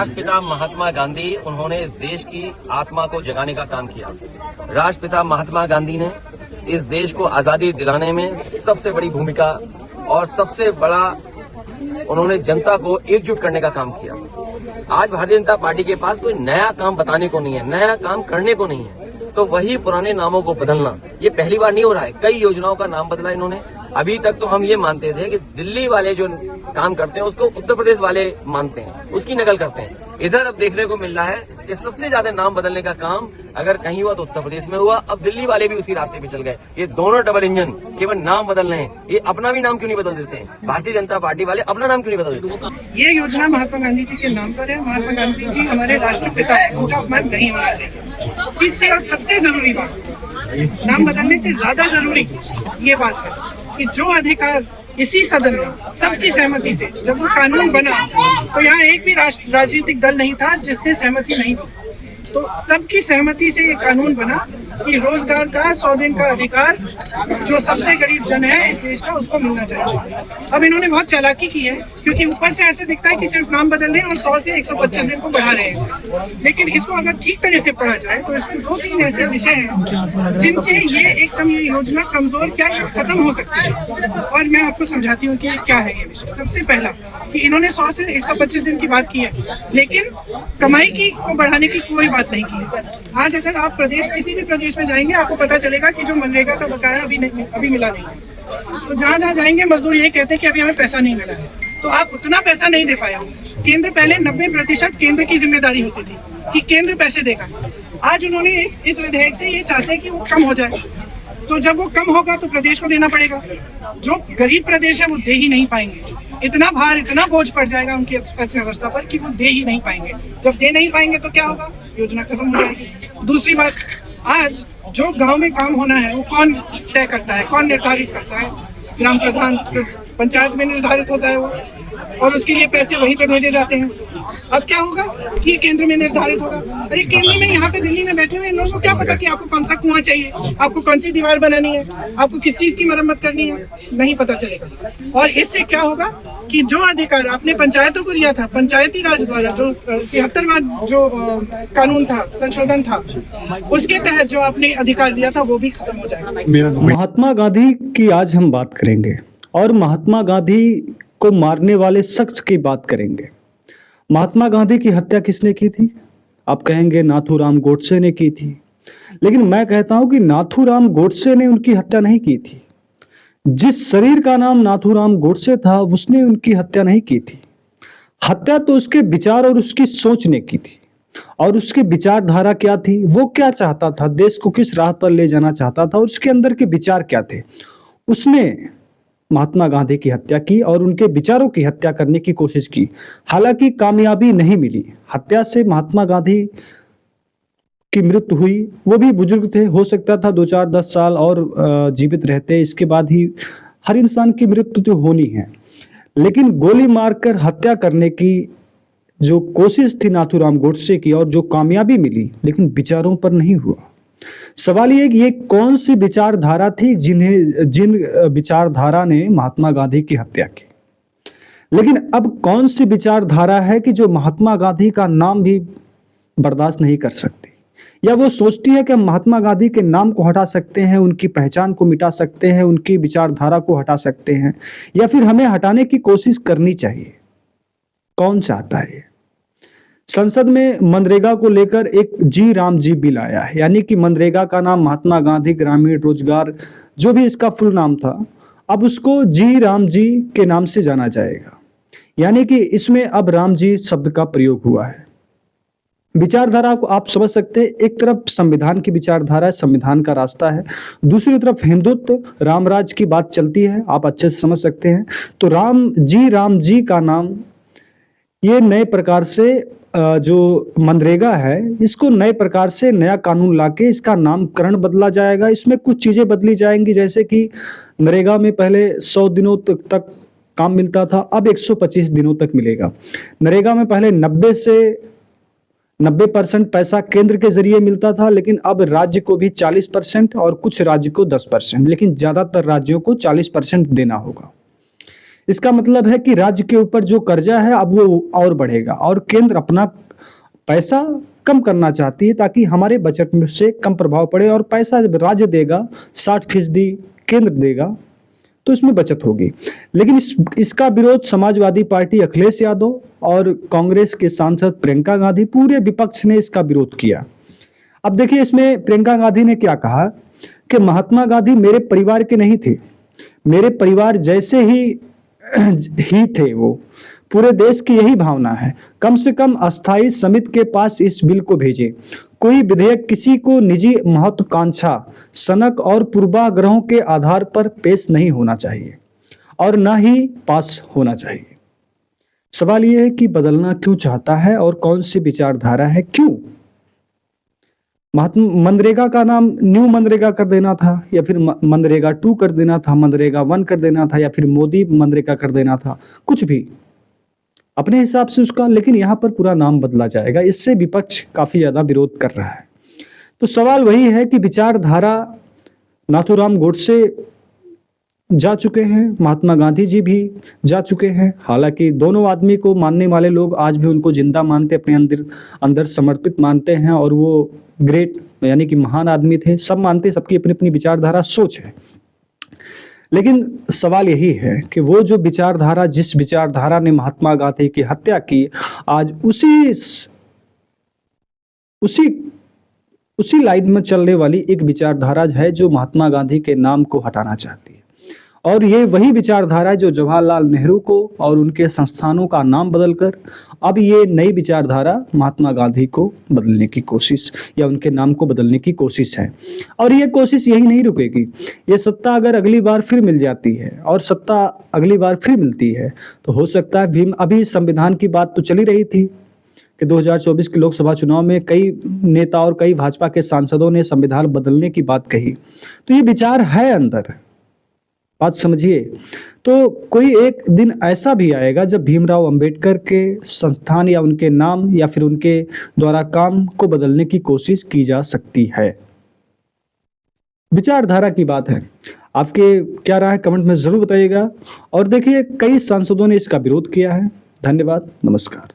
राष्ट्रपिता महात्मा गांधी, उन्होंने इस देश की आत्मा को जगाने का काम किया। राष्ट्रपिता महात्मा गांधी ने इस देश को आजादी दिलाने में सबसे बड़ी भूमिका और सबसे बड़ा उन्होंने जनता को एकजुट करने का काम किया। आज भारतीय जनता पार्टी के पास कोई नया काम बताने को नहीं है, नया काम करने को नहीं है, तो वही पुराने नामों को बदलना ये पहली बार नहीं हो रहा है। कई योजनाओं का नाम बदला इन्होंने। अभी तक तो हम ये मानते थे कि दिल्ली वाले जो काम करते हैं उसको उत्तर प्रदेश वाले मानते हैं, उसकी नकल करते हैं। इधर अब देखने को मिल रहा है कि सबसे ज्यादा नाम बदलने का काम अगर कहीं हुआ तो उत्तर प्रदेश में हुआ। अब दिल्ली वाले भी उसी रास्ते पे चल गए। ये दोनों डबल इंजन केवल नाम बदल रहे हैं, ये अपना भी नाम क्यों नहीं बदल देते हैं? भारतीय जनता पार्टी वाले अपना नाम क्यों नहीं बदल देते? ये योजना महात्मा गांधी जी के नाम पर है। महात्मा गांधी जी हमारे राष्ट्रपिता है, उनका अपमान नहीं होना चाहिए। तीसरी और सबसे जरूरी बात, नाम बदलने से ज्यादा जरूरी ये बात है कि जो अधिकार इसी सदन में सबकी सहमति से जब वो कानून बना तो यहाँ एक भी राजनीतिक दल नहीं था जिसने सहमति नहीं दी, तो सबकी सहमति से ये कानून बना कि रोजगार का 100 दिन का अधिकार जो सबसे गरीब जन है इस देश का उसको मिलना चाहिए। अब इन्होंने बहुत चालाकी की है, क्योंकि ऊपर से ऐसे दिखता है कि सिर्फ नाम बदल रहे हैं और 100 से 125 दिन को बढ़ा रहे हैं, लेकिन इसको अगर ठीक तरह से पढ़ा जाए तो इसमें 2-3 ऐसे विषय हैं जिनसे ये एकदम ये योजना कमजोर क्या खत्म हो सकती है। और मैं आपको समझाती हूँ कि क्या है ये विषय। सबसे पहला कि इन्होंने 100 से 125 दिन की बात की है, लेकिन कमाई की को बढ़ाने की कोई बात नहीं की है। आज अगर आप किसी भी प्रदेश में जाएंगे आपको पता चलेगा कि जो मनरेगा का बकाया अभी मिला नहीं है। तो जहाँ जहाँ जाएंगे मजदूर ये कहते हैं कि अभी हमें पैसा नहीं मिला है, तो आप उतना पैसा नहीं दे पाया। केंद्र पहले 90% केंद्र की जिम्मेदारी होती थी कि केंद्र पैसे देगा। आज उन्होंने इस विधेयक से ये चाहते हैं कि वो कम हो जाए, तो जब वो कम होगा तो प्रदेश को देना पड़ेगा। जो गरीब प्रदेश है वो दे ही नहीं पाएंगे। इतना भार, इतना बोझ पड़ जाएगा उनकी अर्थव्यवस्था पर कि वो दे ही नहीं पाएंगे। जब दे नहीं पाएंगे तो क्या होगा? योजना खत्म हो जाएगी। दूसरी बात, आज जो गांव में काम होना है वो कौन तय करता है, कौन निर्धारित करता है? ग्राम प्रधान, पंचायत में निर्धारित होता है वो, और उसके लिए पैसे वहीं पे भेजे जाते हैं। अब क्या होगा कि केंद्र में निर्धारित होगा। अरे केंद्र में यहाँ पे दिल्ली में बैठे हुए लोगों को क्या पता कि आपको कौन सा कुआं चाहिए, आपको कौन सी दीवार बनानी है, आपको किस चीज की मरम्मत करनी है, नहीं पता चलेगा। और इससे क्या होगा कि जो अधिकार आपने पंचायतों को दिया था, पंचायती राज द्वारा जो 73वां जो कानून था, संशोधन था, उसके तहत जो आपने अधिकार दिया था वो भी खत्म हो जाएगा। महात्मा गांधी की आज हम बात करेंगे और महात्मा गांधी को मारने वाले शख्स की बात करेंगे। महात्मा गांधी की हत्या किसने की थी? आप कहेंगे नाथूराम गोडसे ने की थी, लेकिन मैं कहता हूं कि नाथूराम गोडसे ने उनकी हत्या नहीं की थी। जिस शरीर का नाम नाथूराम गोडसे था उसने उनकी हत्या नहीं की थी। हत्या तो उसके विचार और उसकी सोच ने की थी। और उसकी विचारधारा क्या थी, वो क्या चाहता था, देश को किस राह पर ले जाना चाहता था और उसके अंदर के विचार क्या थे, उसने महात्मा गांधी की हत्या की और उनके विचारों की हत्या करने की कोशिश की। हालांकि कामयाबी नहीं मिली। हत्या से महात्मा गांधी की मृत्यु हुई। वो भी बुजुर्ग थे, हो सकता था 2-4-10 साल और जीवित रहते, इसके बाद ही हर इंसान की मृत्यु तो होनी है। लेकिन गोली मारकर हत्या करने की जो कोशिश थी नाथूराम गोडसे की और जो कामयाबी मिली, लेकिन विचारों पर नहीं हुआ। सवाल ये कौन सी विचारधारा थी जिन विचारधारा ने महात्मा गांधी की हत्या की। लेकिन अब कौन सी विचारधारा है कि जो महात्मा गांधी का नाम भी बर्दाश्त नहीं कर सकती, या वो सोचती है कि हम महात्मा गांधी के नाम को हटा सकते हैं, उनकी पहचान को मिटा सकते हैं, उनकी विचारधारा को हटा सकते हैं, या फिर हमें हटाने की कोशिश करनी चाहिए? कौन चाहता है? संसद में मनरेगा को लेकर एक जी राम जी बिल आया है, यानी कि मनरेगा का नाम महात्मा गांधी ग्रामीण रोजगार जो भी इसका फुल नाम था, अब उसको जी राम जी के नाम से जाना जाएगा। यानी कि इसमें अब राम जी शब्द का प्रयोग हुआ है। विचारधारा को आप समझ सकते हैं, एक तरफ संविधान की विचारधारा है, संविधान का रास्ता है, दूसरी तरफ हिंदुत्व रामराज की बात चलती है, आप अच्छे से समझ सकते हैं। तो राम जी का नाम, ये नए प्रकार से जो मनरेगा है इसको नए प्रकार से नया कानून लाके इसका नामकरण बदला जाएगा। इसमें कुछ चीजें बदली जाएंगी, जैसे कि नरेगा में पहले 100 दिनों तक काम मिलता था, अब 125 दिनों तक मिलेगा। नरेगा में पहले 90% पैसा केंद्र के जरिए मिलता था, लेकिन अब राज्य को भी 40% और कुछ राज्य को 10%, लेकिन ज्यादातर राज्यों को 40% देना होगा। इसका मतलब है कि राज्य के ऊपर जो कर्जा है अब वो और बढ़ेगा और केंद्र अपना पैसा कम करना चाहती है ताकि हमारे बजट में से कम प्रभाव पड़े और पैसा जब राज्य देगा 60% केंद्र देगा तो इसमें बचत होगी। लेकिन इसका विरोध समाजवादी पार्टी अखिलेश यादव और कांग्रेस के सांसद प्रियंका गांधी, पूरे विपक्ष ने इसका विरोध किया। अब देखिए इसमें प्रियंका गांधी ने क्या कहा कि महात्मा गांधी मेरे परिवार के नहीं थे, मेरे परिवार जैसे ही थे वो, पूरे देश की यही भावना है। कम से कम अस्थायी समिति के पास इस बिल को भेजें। कोई विधेयक किसी को निजी महत्वाकांक्षा, सनक और पूर्वाग्रहों के आधार पर पेश नहीं होना चाहिए और न ही पास होना चाहिए। सवाल यह है कि बदलना क्यों चाहता है और कौन सी विचारधारा है, क्यों? मनरेगा का नाम न्यू मनरेगा कर देना था या फिर मनरेगा 2 कर देना था, मनरेगा 1 कर देना था या फिर मोदी मनरेगा कर देना था, कुछ भी अपने हिसाब से उसका, लेकिन यहाँ पर पूरा नाम बदला जाएगा। इससे विपक्ष काफी ज्यादा विरोध कर रहा है। तो सवाल वही है कि विचारधारा नाथूराम गोडसे जा चुके हैं, महात्मा गांधी जी भी जा चुके हैं। हालांकि दोनों आदमी को मानने वाले लोग आज भी उनको जिंदा मानते, अपने अंदर समर्पित मानते हैं और वो ग्रेट यानी कि महान आदमी थे। सब मानते, सबकी अपनी अपनी विचारधारा सोच है। लेकिन सवाल यही है कि वो जो विचारधारा, जिस विचारधारा ने महात्मा गांधी की हत्या की, आज उसी लाइन में चलने वाली एक विचारधारा है जो महात्मा गांधी के नाम को हटाना चाहती है। और ये वही विचारधारा है जो जवाहरलाल नेहरू को और उनके संस्थानों का नाम बदलकर अब ये नई विचारधारा महात्मा गांधी को बदलने की कोशिश या उनके नाम को बदलने की कोशिश है। और ये कोशिश यही नहीं रुकेगी। ये सत्ता अगर अगली बार फिर मिल जाती है और सत्ता अगली बार फिर मिलती है तो हो सकता है भीम, अभी संविधान की बात तो चली रही थी कि 2024 के लोकसभा चुनाव में कई नेता और कई भाजपा के सांसदों ने संविधान बदलने की बात कही। तो ये विचार है अंदर, बात समझिए। तो कोई एक दिन ऐसा भी आएगा जब भीमराव अंबेडकर के संस्थान या उनके नाम या फिर उनके द्वारा काम को बदलने की कोशिश की जा सकती है। विचारधारा की बात है। आपके क्या राय है कमेंट में जरूर बताइएगा। और देखिए कई सांसदों ने इसका विरोध किया है। धन्यवाद, नमस्कार।